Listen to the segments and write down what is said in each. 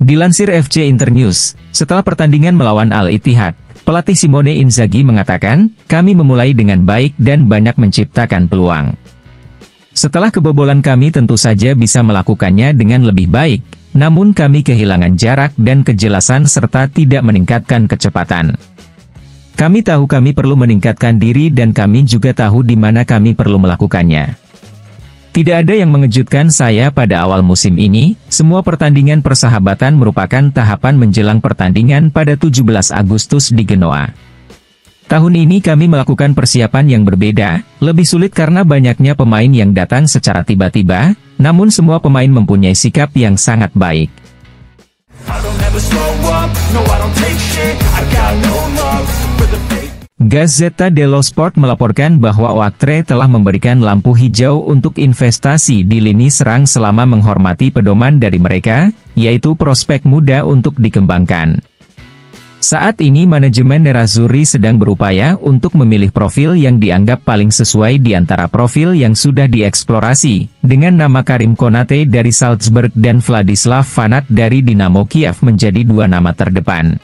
Dilansir FC Internews, setelah pertandingan melawan Al-Ittihad, pelatih Simone Inzaghi mengatakan, "Kami memulai dengan baik dan banyak menciptakan peluang. Setelah kebobolan kami tentu saja bisa melakukannya dengan lebih baik, namun kami kehilangan jarak dan kejelasan serta tidak meningkatkan kecepatan. Kami tahu kami perlu meningkatkan diri dan kami juga tahu di mana kami perlu melakukannya. Tidak ada yang mengejutkan saya pada awal musim ini, semua pertandingan persahabatan merupakan tahapan menjelang pertandingan pada 17 Agustus di Genoa. Tahun ini kami melakukan persiapan yang berbeda, lebih sulit karena banyaknya pemain yang datang secara tiba-tiba, namun semua pemain mempunyai sikap yang sangat baik." Gazzetta dello Sport melaporkan bahwa Oaktree telah memberikan lampu hijau untuk investasi di lini serang selama menghormati pedoman dari mereka, yaitu prospek muda untuk dikembangkan. Saat ini manajemen Nerazzurri sedang berupaya untuk memilih profil yang dianggap paling sesuai di antara profil yang sudah dieksplorasi, dengan nama Karim Konate dari Salzburg dan Vladislav Vanat dari Dinamo Kiev menjadi dua nama terdepan.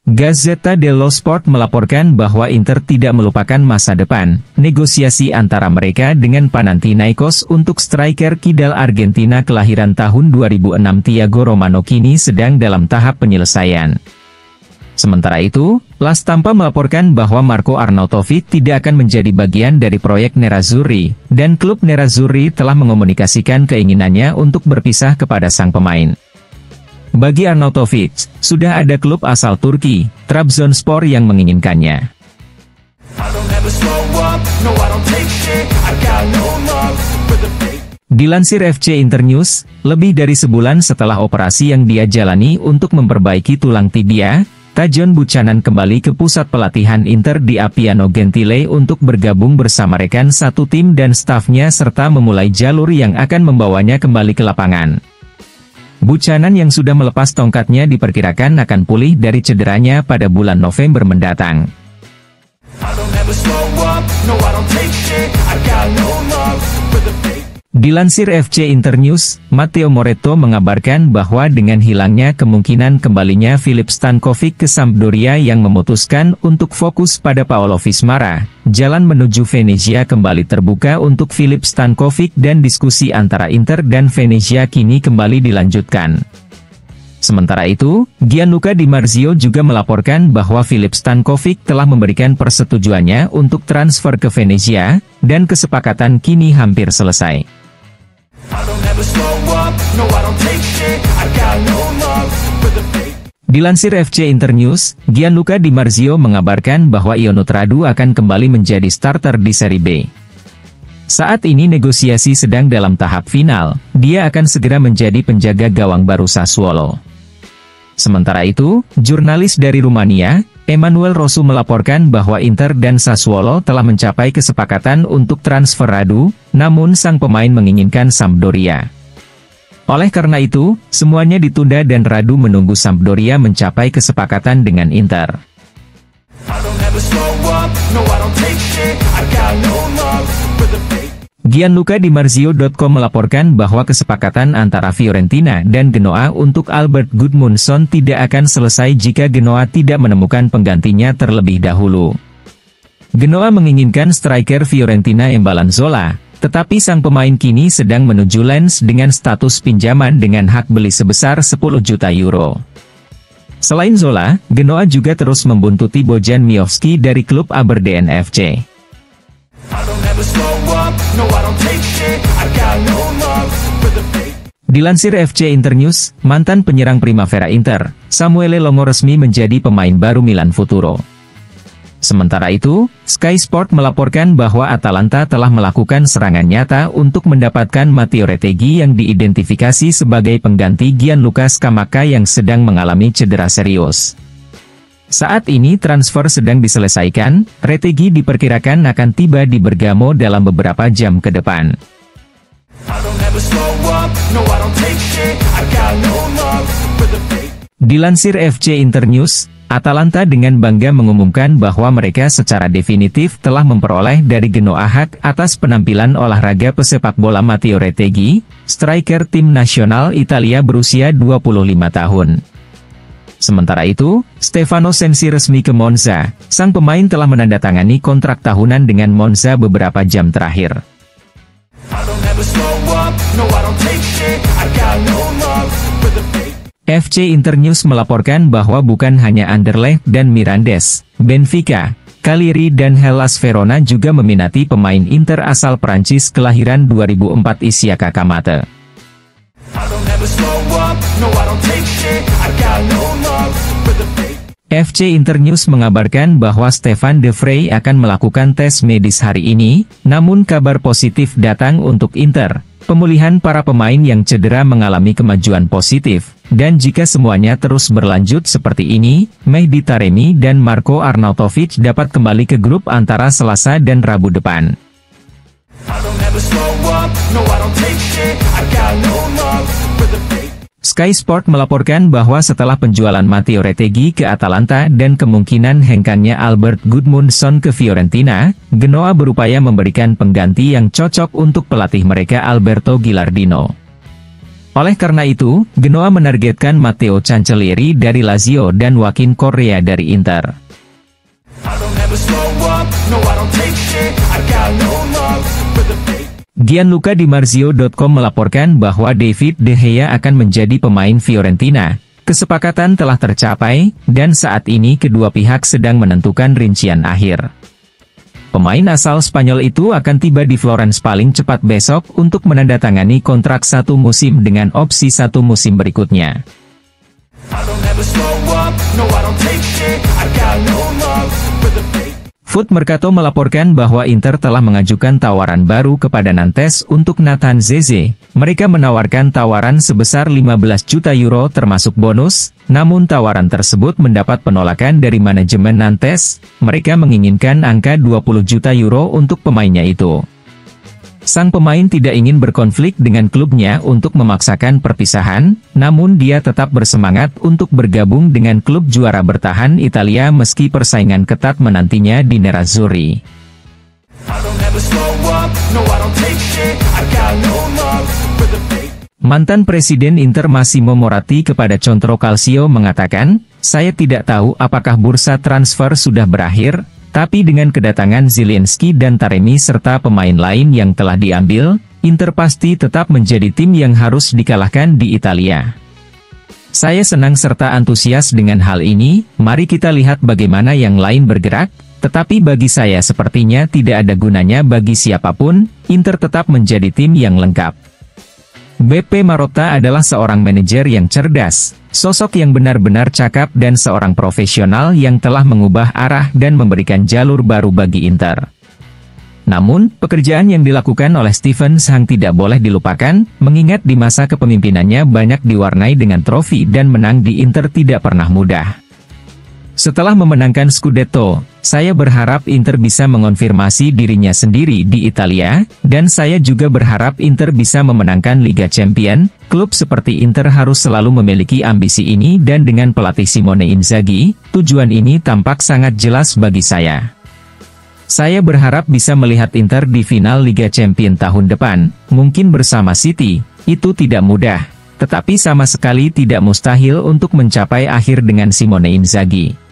Gazzetta dello Sport melaporkan bahwa Inter tidak melupakan masa depan, negosiasi antara mereka dengan Panathinaikos untuk striker kidal Argentina kelahiran tahun 2006 Thiago Romano kini sedang dalam tahap penyelesaian. Sementara itu, La Stampa melaporkan bahwa Marko Arnautovic tidak akan menjadi bagian dari proyek Nerazzurri, dan klub Nerazzurri telah mengomunikasikan keinginannya untuk berpisah kepada sang pemain. Bagi Arnautovic, sudah ada klub asal Turki, Trabzonspor yang menginginkannya. Dilansir FC Internews, lebih dari sebulan setelah operasi yang dia jalani untuk memperbaiki tulang tibia, Tajon Buchanan kembali ke pusat pelatihan Inter di Appiano Gentile untuk bergabung bersama rekan satu tim dan stafnya serta memulai jalur yang akan membawanya kembali ke lapangan. Buchanan yang sudah melepas tongkatnya diperkirakan akan pulih dari cederanya pada bulan November mendatang. Dilansir FC Internews, Matteo Moretto mengabarkan bahwa dengan hilangnya kemungkinan kembalinya Filip Stankovic ke Sampdoria yang memutuskan untuk fokus pada Paolo Vismara, jalan menuju Venezia kembali terbuka untuk Filip Stankovic dan diskusi antara Inter dan Venezia kini kembali dilanjutkan. Sementara itu, Gianluca Di Marzio juga melaporkan bahwa Filip Stankovic telah memberikan persetujuannya untuk transfer ke Venezia, dan kesepakatan kini hampir selesai. Dilansir FC Internews, Gianluca Di Marzio mengabarkan bahwa Ionut Radu akan kembali menjadi starter di Serie B. Saat ini negosiasi sedang dalam tahap final, dia akan segera menjadi penjaga gawang baru Sassuolo. Sementara itu, jurnalis dari Rumania, Emanuel Rosu melaporkan bahwa Inter dan Sassuolo telah mencapai kesepakatan untuk transfer Radu, namun sang pemain menginginkan Sampdoria. Oleh karena itu, semuanya ditunda dan Radu menunggu Sampdoria mencapai kesepakatan dengan Inter. Gianluca Di Marzio.com melaporkan bahwa kesepakatan antara Fiorentina dan Genoa untuk Albert Gudmundsson tidak akan selesai jika Genoa tidak menemukan penggantinya terlebih dahulu. Genoa menginginkan striker Fiorentina Embalanzola, tetapi sang pemain kini sedang menuju Lens dengan status pinjaman dengan hak beli sebesar 10 juta euro. Selain Zola, Genoa juga terus membuntuti Bojan Miovski dari klub Aberdeen FC. Dilansir FC Internews, mantan penyerang Primavera Inter, Samuele Longo resmi menjadi pemain baru Milan Futuro. Sementara itu, Sky Sport melaporkan bahwa Atalanta telah melakukan serangan nyata untuk mendapatkan Matteo Retegui yang diidentifikasi sebagai pengganti Gianluca Scamacca yang sedang mengalami cedera serius. Saat ini transfer sedang diselesaikan, Retegui diperkirakan akan tiba di Bergamo dalam beberapa jam ke depan. Dilansir FC Internews, Atalanta dengan bangga mengumumkan bahwa mereka secara definitif telah memperoleh dari Genoa hak atas penampilan olahraga pesepak bola Matteo Retegui, striker tim nasional Italia berusia 25 tahun. Sementara itu, Stefano Sensi resmi ke Monza. Sang pemain telah menandatangani kontrak tahunan dengan Monza beberapa jam terakhir. FC Internews melaporkan bahwa bukan hanya Anderlecht dan Mirandes, Benfica, Cagliari dan Hellas Verona juga meminati pemain Inter asal Prancis kelahiran 2004 Isiaka Kamate. FC Internews mengabarkan bahwa Stefan de Vrij akan melakukan tes medis hari ini, namun kabar positif datang untuk Inter. Pemulihan para pemain yang cedera mengalami kemajuan positif, dan jika semuanya terus berlanjut seperti ini, Mehdi Taremi dan Marko Arnautovic dapat kembali ke grup antara Selasa dan Rabu depan. Sky Sport melaporkan bahwa setelah penjualan Matteo Retegui ke Atalanta dan kemungkinan hengkangnya Albert Gudmundsson ke Fiorentina, Genoa berupaya memberikan pengganti yang cocok untuk pelatih mereka Alberto Gilardino. Oleh karena itu, Genoa menargetkan Matteo Cancellieri dari Lazio dan Joaquin Correa dari Inter. Gianluca Di Marzio.com melaporkan bahwa David De Gea akan menjadi pemain Fiorentina. Kesepakatan telah tercapai, dan saat ini kedua pihak sedang menentukan rincian akhir. Pemain asal Spanyol itu akan tiba di Florence paling cepat besok untuk menandatangani kontrak 1 musim dengan opsi 1 musim berikutnya. Foot Mercato melaporkan bahwa Inter telah mengajukan tawaran baru kepada Nantes untuk Nathan Zeze. Mereka menawarkan tawaran sebesar 15 juta euro termasuk bonus, namun tawaran tersebut mendapat penolakan dari manajemen Nantes. Mereka menginginkan angka 20 juta euro untuk pemainnya itu. Sang pemain tidak ingin berkonflik dengan klubnya untuk memaksakan perpisahan, namun dia tetap bersemangat untuk bergabung dengan klub juara bertahan Italia meski persaingan ketat menantinya di Nerazzurri. Mantan Presiden Inter Massimo Moratti kepada Contro Calcio mengatakan, "Saya tidak tahu apakah bursa transfer sudah berakhir, tapi dengan kedatangan Zielinski dan Taremi serta pemain lain yang telah diambil, Inter pasti tetap menjadi tim yang harus dikalahkan di Italia. Saya senang serta antusias dengan hal ini, mari kita lihat bagaimana yang lain bergerak, tetapi bagi saya sepertinya tidak ada gunanya bagi siapapun, Inter tetap menjadi tim yang lengkap." BP Marotta adalah seorang manajer yang cerdas, sosok yang benar-benar cakap dan seorang profesional yang telah mengubah arah dan memberikan jalur baru bagi Inter. Namun, pekerjaan yang dilakukan oleh Steven Sang tidak boleh dilupakan, mengingat di masa kepemimpinannya banyak diwarnai dengan trofi dan menang di Inter tidak pernah mudah. Setelah memenangkan Scudetto, saya berharap Inter bisa mengonfirmasi dirinya sendiri di Italia, dan saya juga berharap Inter bisa memenangkan Liga Champions. Klub seperti Inter harus selalu memiliki ambisi ini dan dengan pelatih Simone Inzaghi, tujuan ini tampak sangat jelas bagi saya. Saya berharap bisa melihat Inter di final Liga Champions tahun depan, mungkin bersama City, itu tidak mudah, tetapi sama sekali tidak mustahil untuk mencapai akhir dengan Simone Inzaghi.